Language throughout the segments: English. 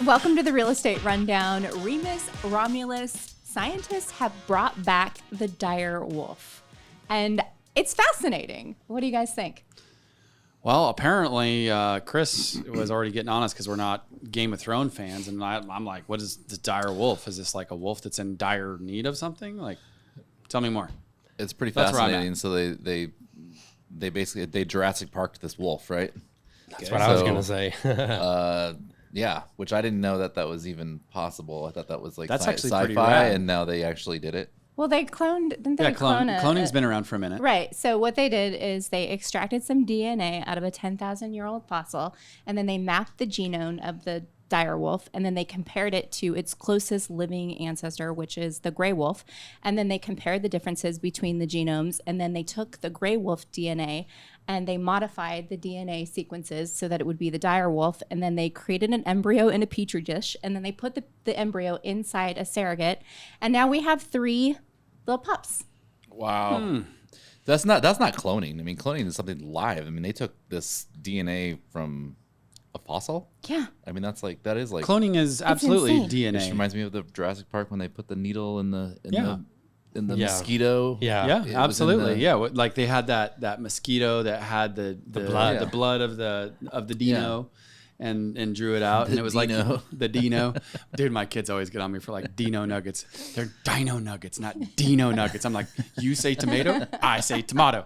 Welcome to the Real Estate Rundown. Remus Romulus, scientists have brought back the dire wolf. And it's fascinating. What do you guys think? Well, apparently Chris was already getting on us because we're not Game of Thrones fans. And I'm like, what is the dire wolf? Is this like a wolf that's in dire need of something? Like, tell me more. It's pretty fascinating. So they basically, they Jurassic Parked this wolf, right? That's what I was going to say. Yeah, which I didn't know that was even possible. I thought that was like That's actually sci-fi, pretty rad. and now they actually did it. Well, they cloned, didn't they Cloning's been around for a minute. Right. So what they did is they extracted some DNA out of a 10,000-year-old fossil, and then they mapped the genome of the dire wolf, and then they compared it to its closest living ancestor, which is the gray wolf. And then they compared the differences between the genomes, and then they took the gray wolf DNA and they modified the DNA sequences so that it would be the dire wolf. And then they created an embryo in a petri dish, and then they put the embryo inside a surrogate. And now we have 3 little pups. Wow. That's not cloning. I mean, cloning is something live. I mean, they took this DNA from a fossil. Yeah. I mean, that is like Cloning is absolutely insane. DNA. It reminds me of the Jurassic Park when they put the needle in the Yeah. mosquito. Yeah. Yeah, absolutely. Like they had that mosquito that had the blood. the blood of the dino, and drew it out, and it was dino. like the dino. Dude, my kids always get on me for like dino nuggets. They're dino nuggets, not dino nuggets. I'm like, you say tomato, I say tomato.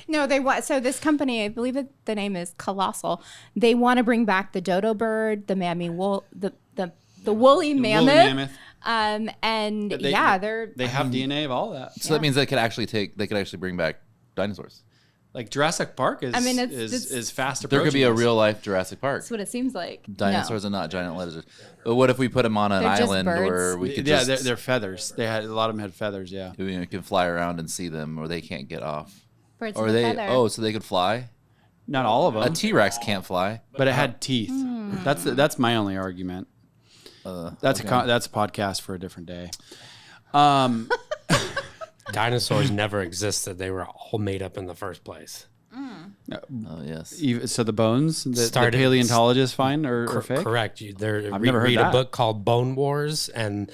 No, so this company, I believe that the name is Colossal. They want to bring back the dodo bird, the mammy wool, the woolly mammoth. And They have DNA of all that. So that means they could actually bring back dinosaurs. Like Jurassic Park is it's is fast There approaching. could be a us. real life Jurassic Park. That's what it seems like. Dinosaurs are not giant lizards. But what if we put them on an They're just island birds. where we could they're feathers. They had a lot of them had feathers. Yeah. we can fly around and see them, or they can't get off. Birds Or with a they feather. so they could fly. Not all of them. A T-Rex can't fly. But it had teeth. That's my only argument. That's a podcast for a different day. Dinosaurs never existed. They were all made up in the first place. Oh yes. So the bones that the Started- paleontologists find are fake? Correct. I've never heard read that. a book called Bone Wars, and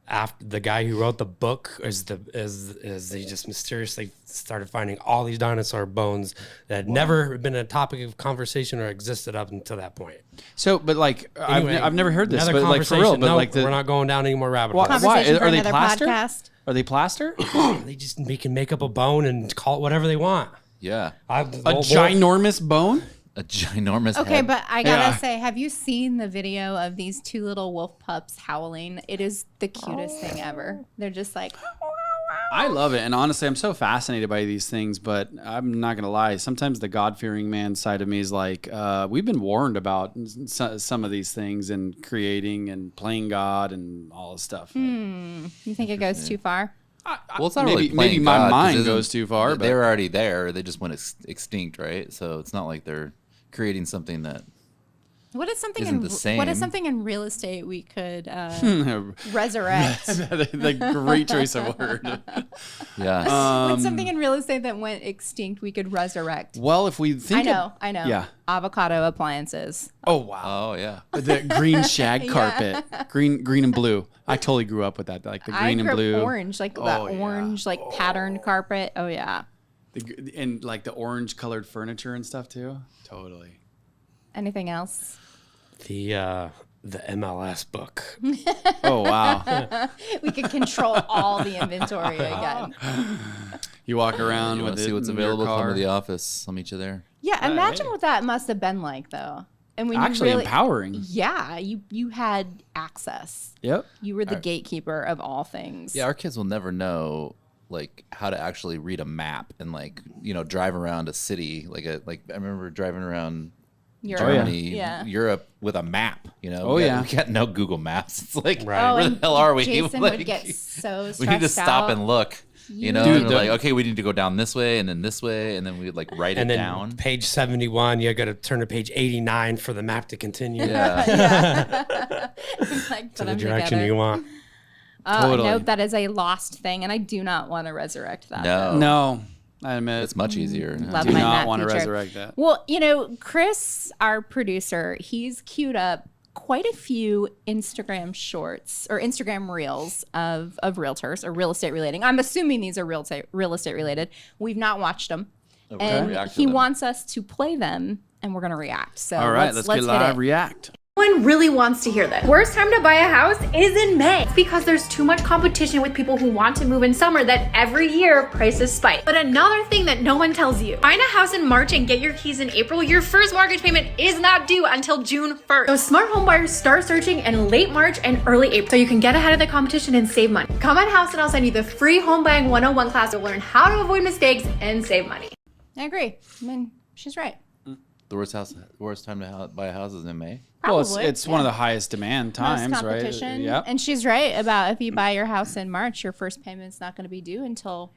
after the guy who wrote the book is they just mysteriously started finding all these dinosaur bones that had never been a topic of conversation or existed up until that point. So, but like, Anyway, I've never heard this, another but like for real, conversation. but No, like we're not going down any more rabbit Why- holes. Conversation for Are they another plaster? podcast. Are they plaster? They can make up a bone and call it whatever they want. Yeah. A ginormous bone? A ginormous Okay, head. but I gotta Yeah. say, have you seen the video of these 2 little wolf pups howling? It is the cutest thing ever. They're just like, I love it, and honestly, I'm so fascinated by these things. But I'm not gonna lie. Sometimes the God-fearing man side of me is like, we've been warned about some of these things and creating and playing God and all this stuff. you think it goes too far? Well, it's not maybe really playing maybe my God, 'cause mind isn't- goes too far. But They're already there. They just went extinct, right? So it's not like they're creating something that. What is something Isn't in the same. what is something in real estate we could resurrect? the great choice of word. Yeah. What's something in real estate that went extinct we could resurrect? Well, if we think, I know. Yeah. Avocado appliances. Oh wow. Oh yeah. The green shag carpet, green and blue. I totally grew up with that, like the I green grew and up blue. orange, like that yeah. orange, like patterned carpet. Oh yeah. And like the orange colored furniture and stuff too. Totally. Anything else? The MLS book. Oh wow. We could control all the inventory again. You walk around You want with to see what's in your available? Come car. to the office. I'll meet you there. Yeah, imagine hey. what that must have been like, though. And when Actually you really, empowering. Yeah, you had access. Yep. You were the gatekeeper of all things. Yeah, our kids will never know like how to actually read a map and like drive around a city. Like I remember driving around Europe. Germany, Yeah. Europe with a map. Oh, we yeah. got no Google Maps. It's like Right. where the and hell are we? Jason Like, would get so stressed we need to stop out. and look. Dude, and we're like, okay, we need to go down this way and then this way, and then we would like write And it then down. page 71, you got to turn to page 89 for the map to continue Yeah. Like, to put the 'em direction together. you want. Totally. No, that is a lost thing, and I do not want to resurrect that. No. No, I admit. It's much easier. Love do my not map want to feature. resurrect that. Well, Chris, our producer, he's queued up quite a few Instagram shorts or Instagram reels of realtors or real estate relating. I'm assuming these are real estate related. We've not watched them. we're gonna And react to he them. wants us to play them, and we're going to react. So All right, let's get hit live it. react. Everyone really wants to hear this. Worst time to buy a house is in May. It's because there's too much competition with people who want to move in summer that every year prices spike. But another thing that no one tells you, find a house in March and get your keys in April, your first mortgage payment is not due until June 1st. So smart home buyers start searching in late March and early April so you can get ahead of the competition and save money. Come on House and I'll send you the free home buying 101 class to learn how to avoid mistakes and save money. I agree. I mean, she's right. The worst time to buy a house is in May. Well, Probably, it's one of the highest demand times, Most right? competition. Yep. And she's right about if you buy your house in March, your first payment's not going to be due until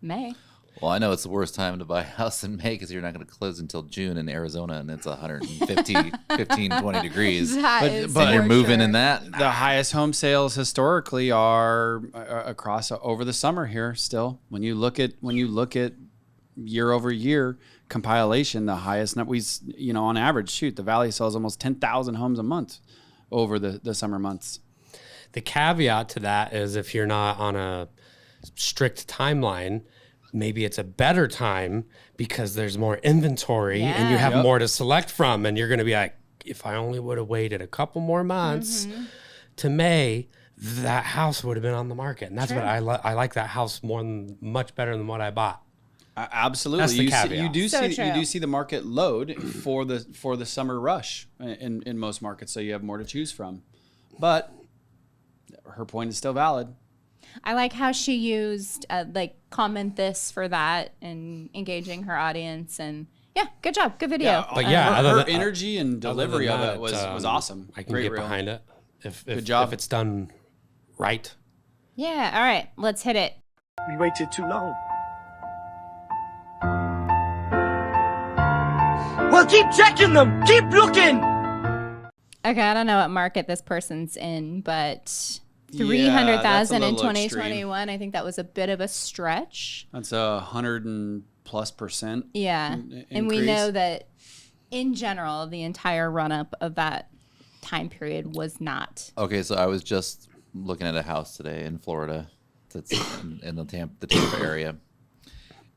May. Well, I know it's the worst time to buy a house in May because you're not going to close until June in Arizona, and it's 20 degrees. That But- is but And you're for moving sure. in that. The highest home sales historically are across over the summer here. Still, when you look at year over year compilation, the highest on average, the Valley sells almost 10,000 homes a month over the summer months. The caveat to that is if you're not on a strict timeline, maybe it's a better time because there's more inventory and you have Yep. more to select from. And you're going to be like, if I only would have waited a couple more months to May, that house would have been on the market. And that's what I like that house much better than what I bought. Absolutely, That's the you caveat. do So see true. you do see the market load for the summer rush in most markets, so you have more to choose from. But her point is still valid. I like how she used comment this for that and engaging her audience. And yeah, good job. Good video. But yeah, her, other her than- energy and Other delivery than of that, it was awesome. I can Great get reel. behind it if job. if it's done right. Yeah. All right. Let's hit it. We waited too long. Well, keep checking them. Keep looking. Okay. I don't know what market this person's in, but Yeah, 300,000 that's a in little 2021. I think that was a bit of a stretch. That's 100+%. Yeah. And we increase. know that in general, the entire run up of that time period was not. Okay, so I was just looking at a house today in Florida that's in the Tampa area.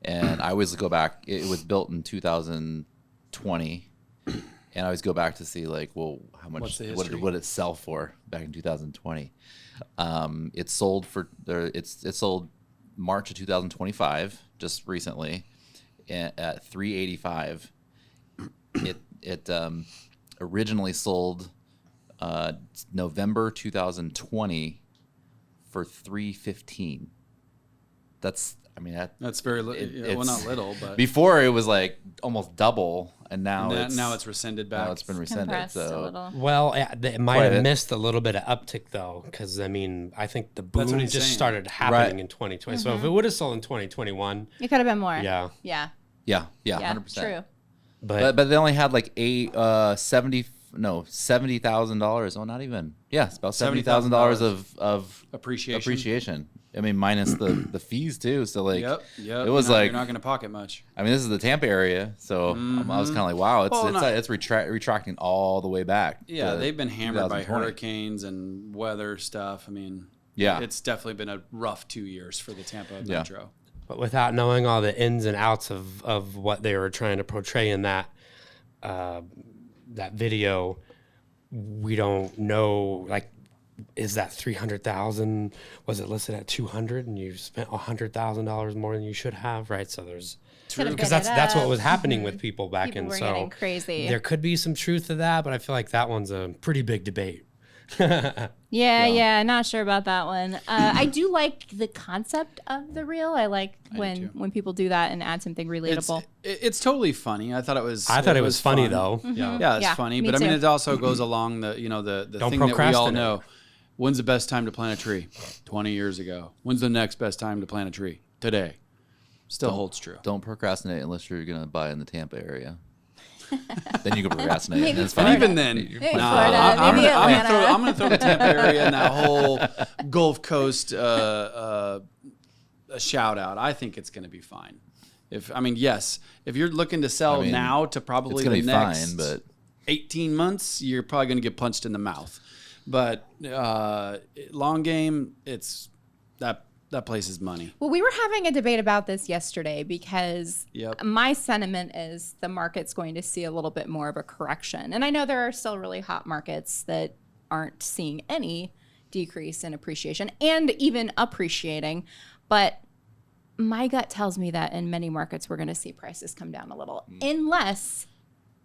And I always go back. It was built in 2020. And I always go back to see, like, well, how much, What's the what history? did it sell for back in 2020? It sold it sold March of 2025, just recently, at 385. It originally sold November 2020 for 315. That's That's well, not little, but before it was like almost double, and now it's rescinded back. now it's been rescinded. Compressed a So little. Well, it might Quite a have bit. missed a little bit of uptick though, because I mean, I think the That's what boom he's just saying. started happening Right. in 2020. So if it would have sold in 2021, It could have been more. yeah, Yeah. yeah, Yeah. 100%. True. but But they only had like $70,000. Oh, not even. Yeah, it's about $70,000 of appreciation. I mean, minus the fees too. So like, Yep. it was you're like, not going to pocket much. I mean, this is the Tampa area, so I was kind of like, wow, Well, it's retracting all the way back. Yeah, to they've been hammered by 2020. hurricanes and weather stuff. I mean, Yeah. it's definitely been a rough 2 years for the Tampa Yeah. Metro. but without knowing all the ins and outs of what they were trying to portray in that that video, we don't know, like, is that 300,000? Was it listed at 200 and you spent $100,000 more than you should have? Right. So there's, Could have because bid it that's what up. was happening with people back People in. were So getting crazy. there could be some truth to that, but I feel like that one's a pretty big debate. Yeah, not sure about that one. I do like the concept of the reel. I like too. when people do that and add something relatable. It's totally funny. I thought it was. I thought it was funny fun. though. Yeah, it's Yeah, funny, me but I mean, too. it also goes along the the Don't thing that we all procrastinate. know. When's the best time to plant a tree? 20 years ago. When's the next best time to plant a tree? Today. Still holds true. Don't procrastinate unless you're gonna buy in the Tampa area. Then you can procrastinate. Maybe and it's Florida. fine. Even then, Maybe nah, Florida, I'm maybe gonna Atlanta. I'm gonna throw the Tampa area and that whole Gulf Coast a shout out. I think it's gonna be fine. Yes, if you're looking to sell I mean, now to probably It's gonna the be next, fine, but 18 months, you're probably going to get punched in the mouth. But long game, it's that place is money. Well, we were having a debate about this yesterday because Yep. my sentiment is the market's going to see a little bit more of a correction. And I know there are still really hot markets that aren't seeing any decrease in appreciation and even appreciating. But my gut tells me that in many markets, we're going to see prices come down a little, unless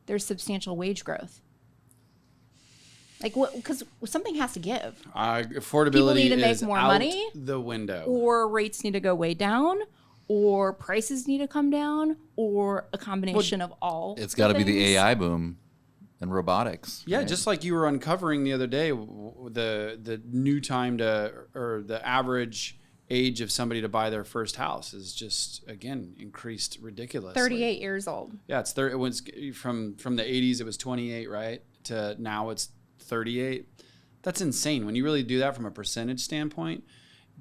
there's substantial wage growth. Like, because something has to give. Affordability People need to make is more out money, the window. or rates need to go way down, or prices need to come down, or a combination of all. It's got to be the things. AI boom and robotics. Yeah, right? just like you were uncovering the other day, the new time or the average age of somebody to buy their first house is just, again, increased ridiculously. 38 years old. Yeah, it's 30. It was from the 80s. It was 28, right? To now it's 38. That's insane. When you really do that from a percentage standpoint,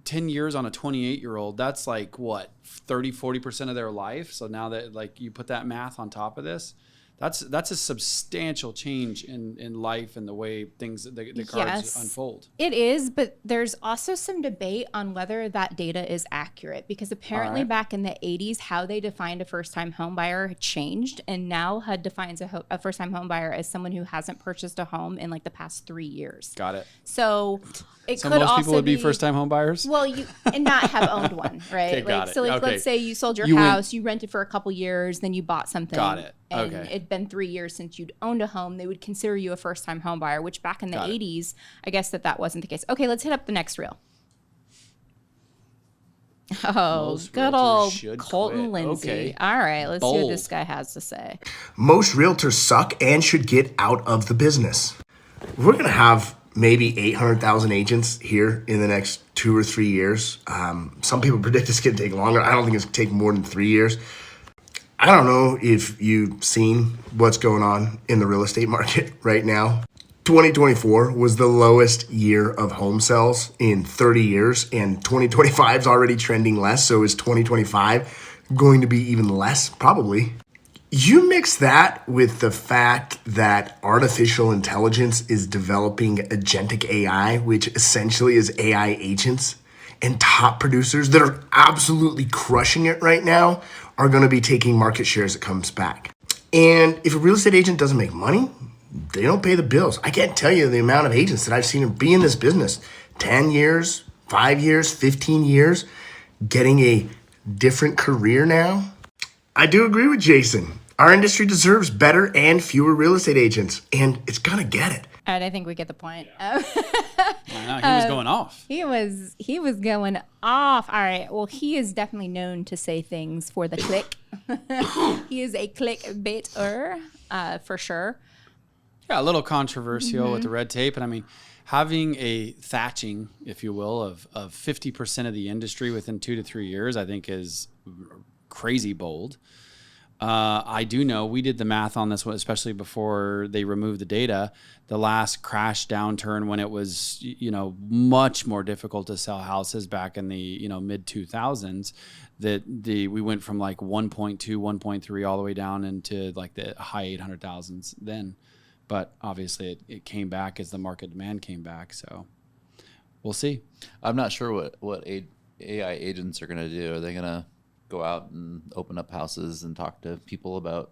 10 years on a 28-year-old, that's like what, 30-40% of their life. So now that like you put that math on top of this, that's a substantial change in life and the way things the cards Yes. unfold. It is, but there's also some debate on whether that data is accurate, because apparently back in the 80s, how they defined a first-time home buyer had changed, and now HUD defines a first-time home buyer as someone who hasn't purchased a home in like the past 3 years. Got it. So it So could most also people would be first-time home buyers? Well, and not have owned one, right? Okay, got like it. so, like Okay. let's say you sold your You went- house, you rented for a couple years, then you bought something. Got it. And Okay. it'd been 3 years since you'd owned a home. They would consider you a first-time home buyer, which back in the Got it. 80s, I guess that wasn't the case. Okay, let's hit up the next reel. Oh, Most good realtors old should Colton quit. Lindsay. Okay. All right, let's see what Bold. this guy has to say. Most realtors suck and should get out of the business. We're going to have maybe 800,000 agents here in the next 2 or 3 years. Some people predict it's going to take longer. I don't think it's going to take more than 3 years. I don't know if you've seen what's going on in the real estate market right now. 2024 was the lowest year of home sales in 30 years, and 2025 is already trending less. So is 2025 going to be even less? Probably. You mix that with the fact that artificial intelligence is developing agentic AI, which essentially is AI agents, and top producers that are absolutely crushing it right now are going to be taking market share as it comes back. And if a real estate agent doesn't make money, they don't pay the bills. I can't tell you the amount of agents that I've seen be in this business 10 years, 5 years, 15 years, getting a different career now. I do agree with Jason. Our industry deserves better and fewer real estate agents, and it's gonna get it. All right, I think we get the point. I know, he was going off. He was going off. All right. Well, he is definitely known to say things for the click. He is a clickbaiter, for sure. Yeah, a little controversial Mm-hmm. with the red tape. And I mean, having a thatching, if you will, of 50% of the industry within 2 to 3 years, I think is crazy bold. I do know we did the math on this one, especially before they removed the data. The last crash downturn when it was, much more difficult to sell houses back in the, mid 2000s, we went from like 1.2, 1.3 all the way down into like the high 800,000s then. But obviously it came back as the market demand came back. So we'll see. I'm not sure what AI agents are going to do. Are they going to go out and open up houses and talk to people about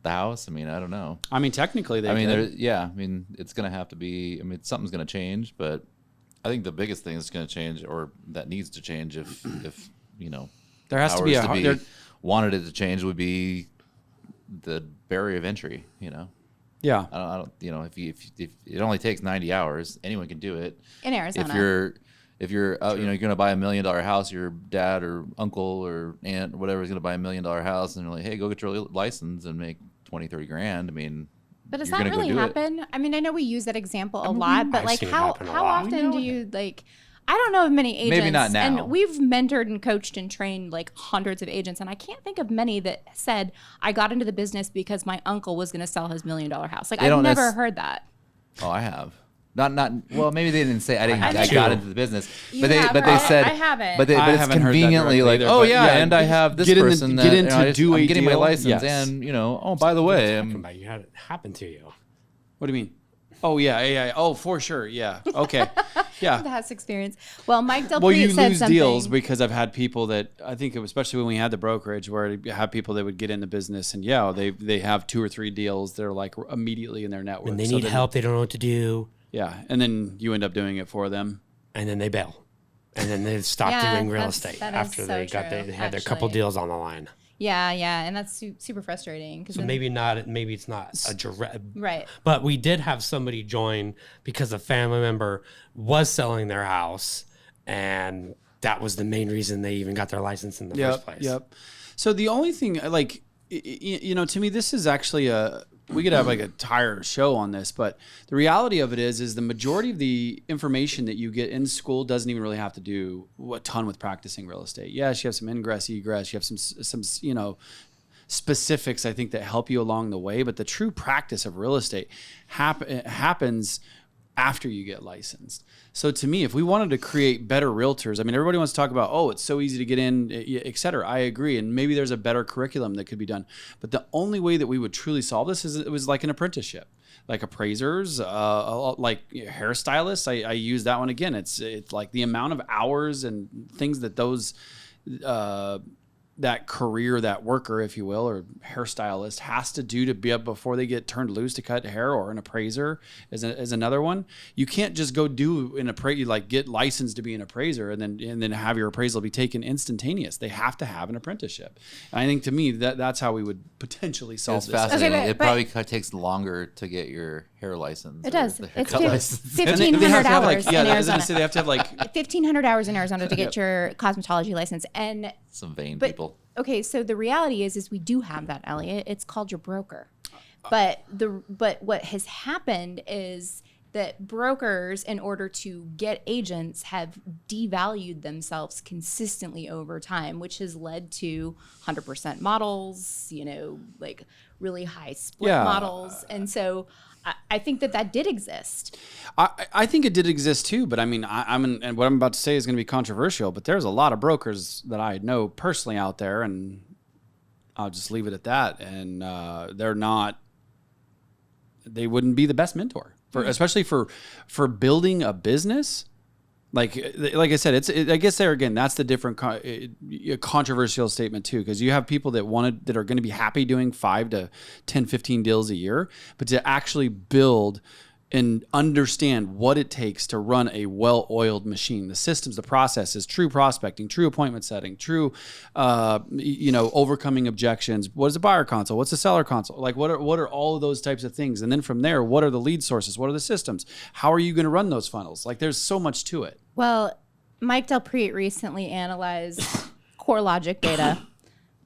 the house? I mean, I don't know. I mean, technically they could. I mean, it's going to have to be, something's going to change, but I think the biggest thing that's going to change, or that needs to change if There has to be powers wanted it to change, would be the barrier of entry, Yeah. I don't if it only takes 90 hours, anyone can do it. In Arizona. If you're you're going to buy $1 million house, your dad or uncle or aunt or whatever is going to buy $1 million house, and you're like, hey, go get your license and make 20-30 grand. I mean, But does you're that gonna go really do it. happen? I mean, I know we use that example a lot, but I've like seen it how happen a how lot. often do you like? I don't know of many agents. Maybe not now. And we've mentored and coached and trained like hundreds of agents, and I can't think of many that said I got into the business because my uncle was going to sell his $1 million house. Like They I've don't never heard that. Oh, I have. Not well. Maybe they didn't say I didn't. I two. got into the business, You but they haven't. said I haven't. But I it's haven't heard that conveniently like, directly oh either, yeah, but yeah, and I have this get in the- person get that into do I'm a getting my deal. license, Yes. and oh by the way, Talking about you had it happen to you. What do you mean? Oh yeah. Oh, for sure. Yeah. Okay. Yeah. That's experience. Well, Mike Del Well, Prete you said lose something. deals because I've had people that I think, especially when we had the brokerage, where you have people that would get in the business and they have 2 or 3 deals. They're like immediately in their network. And they So need then- help. They don't know what to do. Yeah, and then you end up doing it for them. And then they bail. And then they stop Yeah, doing real that's- estate that is after so they got true, they had their couple actually. deals on the line. Yeah, and that's super frustrating. So maybe it's not a direct. Right. But we did have somebody join because a family member was selling their house, and that was the main reason they even got their license in the first place. Yep. So the only thing, like, to me, this is actually we could have like a entire show on this, but the reality of it is the majority of the information that you get in school doesn't even really have to do a ton with practicing real estate. Yes, you have some ingress, egress, you have some specifics, I think, that help you along the way, but the true practice of real estate happens after you get licensed. So to me, if we wanted to create better realtors, I mean, everybody wants to talk about, oh, it's so easy to get in, et cetera. I agree. And maybe there's a better curriculum that could be done. But the only way that we would truly solve this is it was like an apprenticeship, like appraisers, like hairstylists. I use that one again. It's like the amount of hours and things that those, that career, that worker, if you will, or hairstylist has to do to be up before they get turned loose to cut hair, or an appraiser is another one. You can't just go do an get licensed to be an appraiser and then have your appraisal be taken instantaneous. They have to have an apprenticeship. And I think to me that's how we would potentially solve It's this. fascinating. Okay, It probably takes longer to get your hair license. It or does. the It's haircut license. And they 1,500 have to have hours in I was gonna Arizona. say they have to have 1,500 hours in Arizona to get your cosmetology license. And Some vain but people. okay, so the reality is we do have that, Elliot. It's called your broker. But what has happened is that brokers, in order to get agents, have devalued themselves consistently over time, which has led to 100% models, like really high split models. And so I think that did exist. I think it did exist too, but I mean, and what I'm about to say is going to be controversial, but there's a lot of brokers that I know personally out there, and I'll just leave it at that. And they wouldn't be the best mentor especially for building a business. Like I said, I guess there again, that's the different controversial statement too, because you have people that are going to be happy doing 5 to 10, 15 deals a year, but to actually build and understand what it takes to run a well-oiled machine, the systems, the processes, true prospecting, true appointment setting, true, overcoming objections. What is a buyer console? What's a seller console? Like what are all of those types of things? And then from there, what are the lead sources? What are the systems? How are you going to run those funnels? Like there's so much to it. Well, Mike Del Prete recently analyzed CoreLogic data.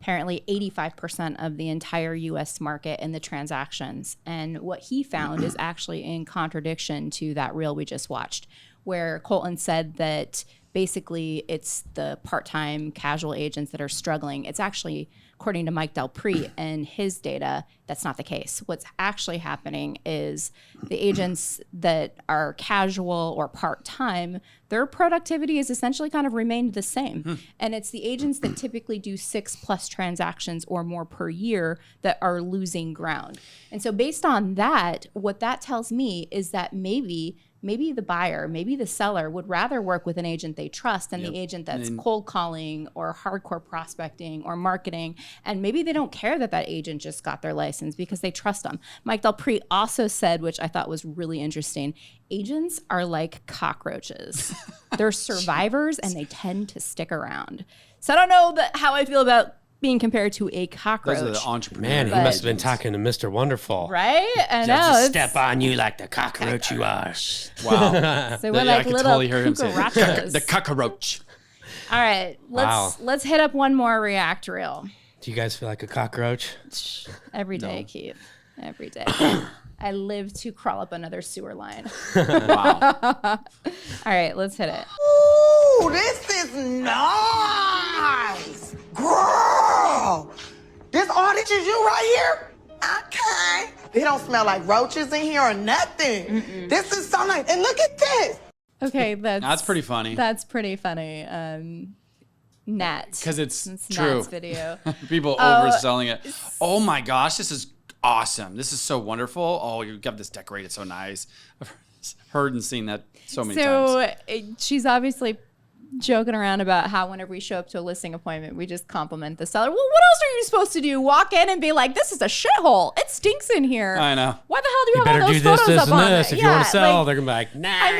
Apparently 85% of the entire U.S. market in the transactions. And what he found is actually in contradiction to that reel we just watched, where Colton said that basically it's the part-time casual agents that are struggling. It's actually, according to Mike Del Prete and his data, that's not the case. What's actually happening is the agents that are casual or part-time, their productivity has essentially kind of remained the same. And it's the agents that typically do 6+ transactions or more per year that are losing ground. And so based on that, what that tells me is that maybe the buyer, maybe the seller would rather work with an agent they trust than the agent that's cold calling or hardcore prospecting or marketing. And maybe they don't care that agent just got their license because they trust them. Mike Del Prete also said, which I thought was really interesting, agents are like cockroaches. They're survivors and they tend to stick around. So I don't know how I feel about being compared to a cockroach. Those are the entrepreneurs. Man, he must have been talking to Mr. Wonderful. Right? I know. Just step on you like the cockroach you are. Wow. So we're I like could little totally hear him say cucarachas. the cockroach. All right, let's hit up one more React reel. Do you guys feel like a cockroach? Every day, Keith. Every day. I live to crawl up another sewer line. Wow. All right, let's hit it. Ooh, this is nice. Girl, this audience is you right here? Okay. They don't smell like roaches in here or nothing. This is so nice. And look at this. Okay, That's pretty funny. That's pretty funny. Nat. Because it's Nat's true. video. People overselling it. Oh my gosh, this is awesome. This is so wonderful. Oh, you got this decorated so nice. I've heard and seen that so many times. She's obviously joking around about how whenever we show up to a listing appointment, we just compliment the seller. Well, what else are you supposed to do? Walk in and be like, this is a shithole. It stinks in here. I know. Why the hell do you, You have better all do those this, photos this, up and on this. it? If you want to sell, like, they're going to be like, nah. I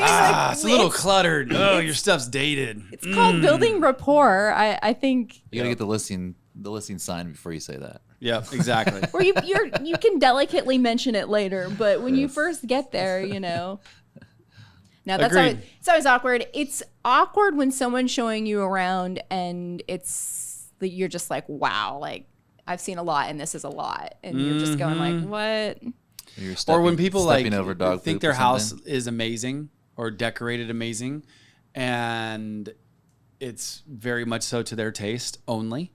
mean, It's a little cluttered. Oh, your stuff's dated. It's called building rapport. I think. You got to get the listing signed before you say that. Yep, exactly. Or you can delicately mention it later, but when you first get there, you know. No, that's always, Agreed. it's always awkward. It's awkward when someone's showing you around and you're just like, wow, like I've seen a lot and this is a lot, and you're just going like, what? You're Or when people like stepping over dog think poop their or house something. is amazing or decorated amazing, and it's very much so to their taste only.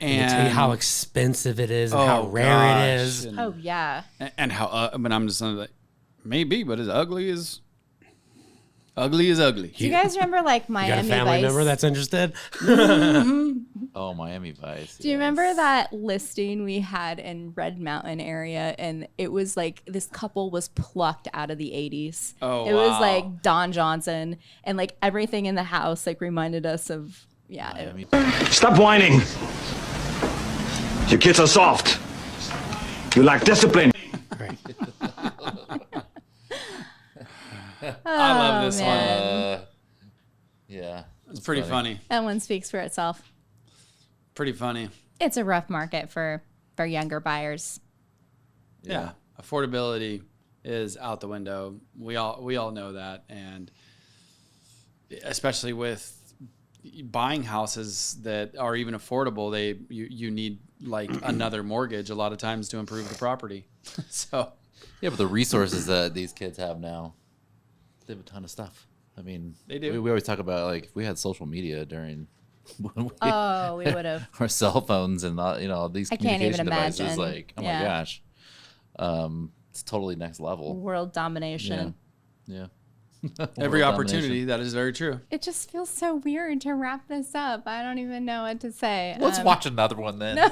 And they tell you how expensive it is and how rare it is. And, Oh yeah. and how, but I'm just like, maybe, but as ugly as ugly. Do you guys remember like You got a Miami family Vice? member that's interested? Oh, Miami Vice. Do you remember that listing we had in Red Mountain area, and it was like this couple was plucked out of the 80s. Oh, it was wow. like Don Johnson, and like everything in the house like reminded us of Miami. Stop whining. Your kids are soft. You lack discipline. Right. I love this man. one. Yeah. It's pretty funny. That one speaks for itself. Pretty funny. It's a rough market for younger buyers. Yeah. Affordability is out the window. We all know that, and especially with buying houses that are even affordable, you need like another mortgage a lot of times to improve the property. So Yeah, but the resources that these kids have now, they have a ton of stuff. I mean, They do. We always talk about like if we had social media during when Oh, we would have. our cell phones and these I can't even communication devices. imagine. Like, oh Yeah. my gosh, it's totally next level. World domination. Yeah. every World opportunity, domination. that is very true. It just feels so weird to wrap this up. I don't even know what to say. Let's watch another one then.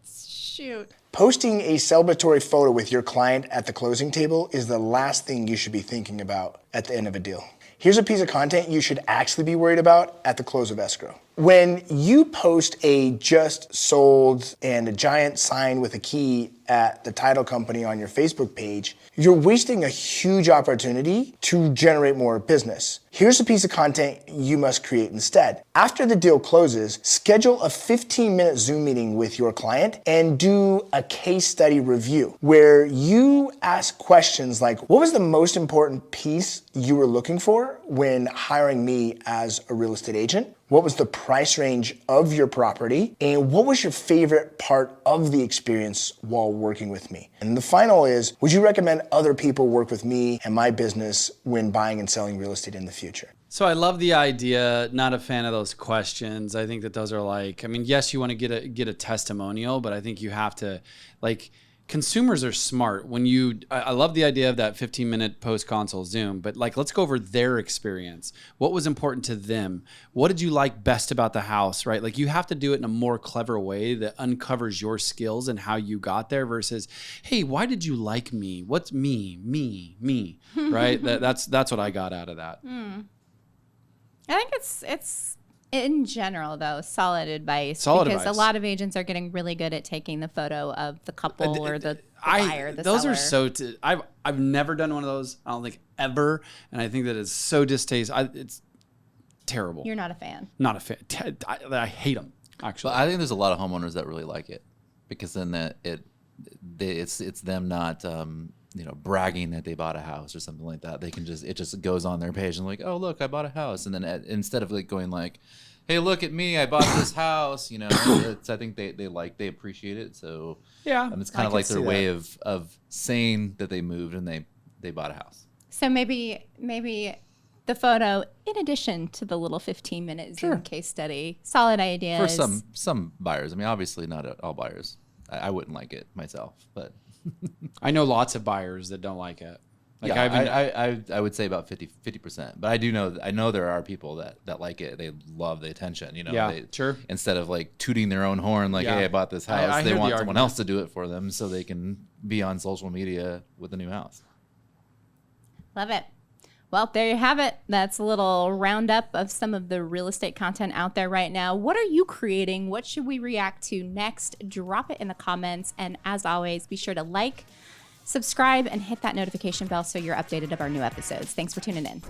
Shoot. Posting a celebratory photo with your client at the closing table is the last thing you should be thinking about at the end of a deal. Here's a piece of content you should actually be worried about at the close of escrow. When you post a just sold and a giant sign with a key at the title company on your Facebook page, you're wasting a huge opportunity to generate more business. Here's a piece of content you must create instead. After the deal closes, schedule a 15-minute Zoom meeting with your client and do a case study review where you ask questions like, what was the most important piece you were looking for when hiring me as a real estate agent? What was the price range of your property? And what was your favorite part of the experience while working with me? And the final is, would you recommend other people work with me and my business when buying and selling real estate in the future? So I love the idea. Not a fan of those questions. I think that those are like, I mean, yes, you want to get a testimonial, but I think you have to, like, consumers are smart. I love the idea of that 15-minute post-console Zoom, but like, let's go over their experience. What was important to them? What did you like best about the house, right? Like, you have to do it in a more clever way that uncovers your skills and how you got there versus, hey, why did you like me? What's me, right? That's what I got out of that. I think it's in general though solid advice Solid because advice. a lot of agents are getting really good at taking the photo of the couple or the buyer, the those seller. are so. I've never done one of those. I don't think ever, and I think that it's so distasteful. It's terrible. You're not a fan. Not a fan. I hate them actually. But I think there's a lot of homeowners that really like it because then it's them not bragging that they bought a house or something like that. They can it just goes on their page and like, oh look, I bought a house, and then instead of like going like, hey, look at me, I bought this house. I think they appreciate it. So Yeah, it's kind I of can like their see way that. of saying that they moved and they bought a house. So maybe the photo, in addition to the little 15-minute Zoom case study, solid idea. For some buyers. I mean, obviously not all buyers. I wouldn't like it myself, but I know lots of buyers that don't like it. Like yeah, I would say about 50%. But I know there are people that like it. They love the attention, you know. Yeah, sure. Instead of like tooting their own horn, like, Yeah. hey, I bought this house. I They hear the want someone argument. else to do it for them so they can be on social media with a new house. Love it. Well, there you have it. That's a little roundup of some of the real estate content out there right now. What are you creating? What should we react to next? Drop it in the comments. And as always, be sure to like, subscribe, and hit that notification bell so you're updated of our new episodes. Thanks for tuning in.